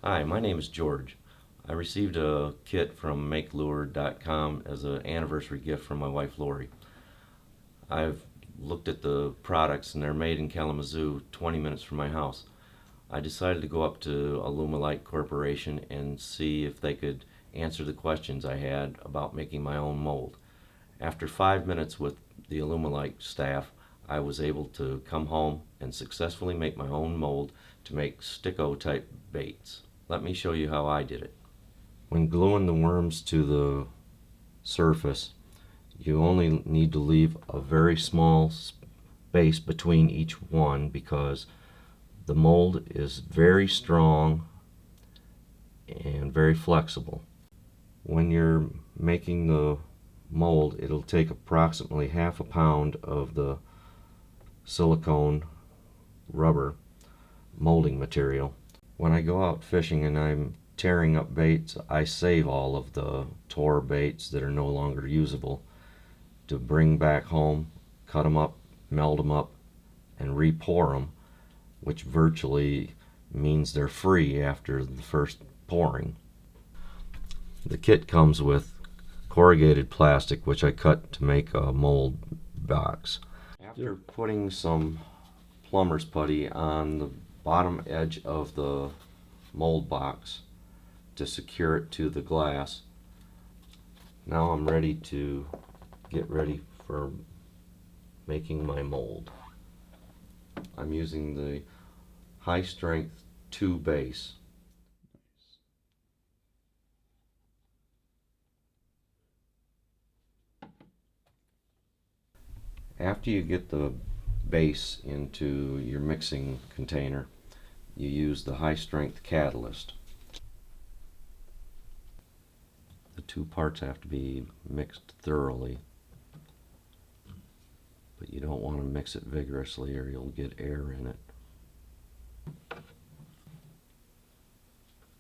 Hi, my name is George. I received a kit from MakeLure.com as an anniversary gift from my wife Lori. I've looked at the products and they're made in Kalamazoo, 20 minutes from my house. I decided to go up to Alumisol Corporation and see if they could answer the questions I had about making my own mold. After 5 minutes with the Alumisol staff, I was able to come home and successfully make my own mold to make sticko type baits. Let me show you how I did it. When gluing the worms to the surface, you only need to leave a very small space between each one because the mold is very strong and very flexible. When you're making the mold, it'll take approximately half a pound of the silicone rubber molding material. When I go out fishing and I'm tearing up baits, I save all of the tore baits that are no longer usable to bring back home, cut them up, meld them up, and re-pour them, which virtually means they're free after the first pouring. The kit comes with corrugated plastic, which I cut to make a mold box. After putting some plumber's putty on the bottom edge of the mold box to secure it to the glass, now I'm ready to get ready for making my mold. I'm using the high strength 2 base. After you get the base into your mixing container, you use the high strength catalyst. The 2 parts have to be mixed thoroughly, but you don't want to mix it vigorously or you'll get air in it.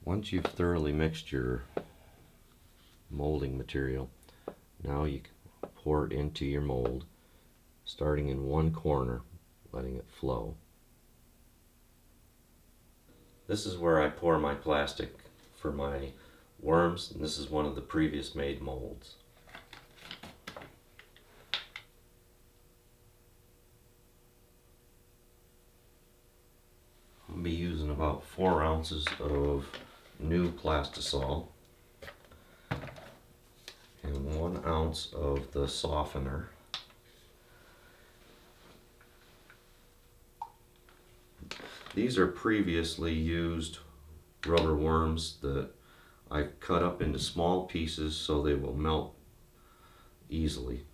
Once you've thoroughly mixed your molding material, now you can pour it into your mold, starting in one corner, letting it flow. This is where I pour my plastic for my worms, and this is one of the previous made molds. I'll be using about 4 ounces of new plastisol and 1 ounce of the softener. These are previously used rubber worms that I've cut up into small pieces so they will melt easily.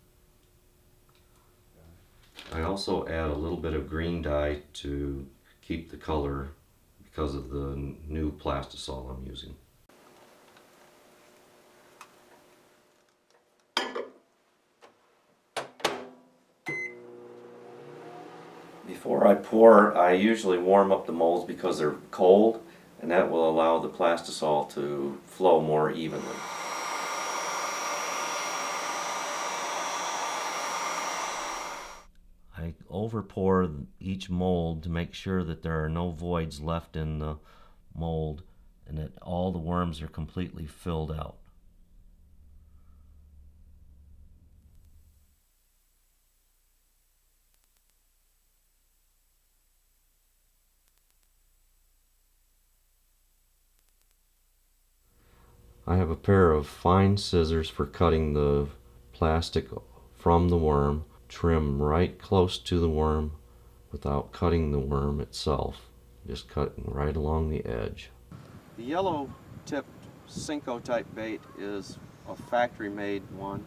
I also add a little bit of green dye to keep the color because of the new plastisol I'm using. Before I pour, I usually warm up the molds because they're cold, and that will allow the plastisol to flow more evenly. I over pour each mold to make sure that there are no voids left in the mold and that all the worms are completely filled out. I have a pair of fine scissors for cutting the plastic from the worm. Trim right close to the worm without cutting the worm itself, just cutting right along the edge. The yellow tipped Senko type bait is a factory made one,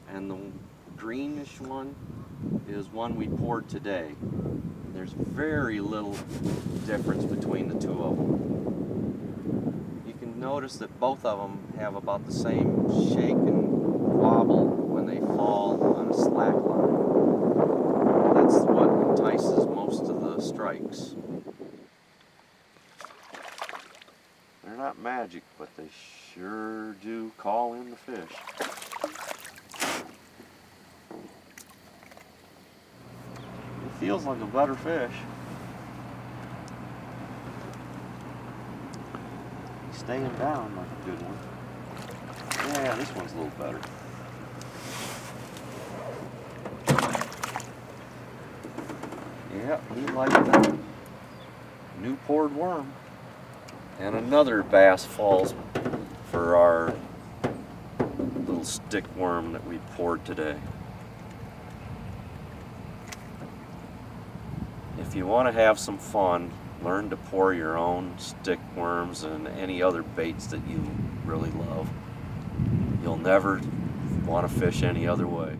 and the greenish one is one we poured today. There's very little difference between the 2 of them. You can notice that both of them have about the same shake and wobble when they fall on a slack line. That's what entices most of the strikes. They're not magic, but they sure do call in the fish. It feels like a better fish. staying down like a good one. Yeah, this one's a little better. Yeah, he liked that. New poured worm. And another bass falls for our little stick worm that we poured today. If you want to have some fun, learn to pour your own stick worms and any other baits that you really love. You'll never want to fish any other way.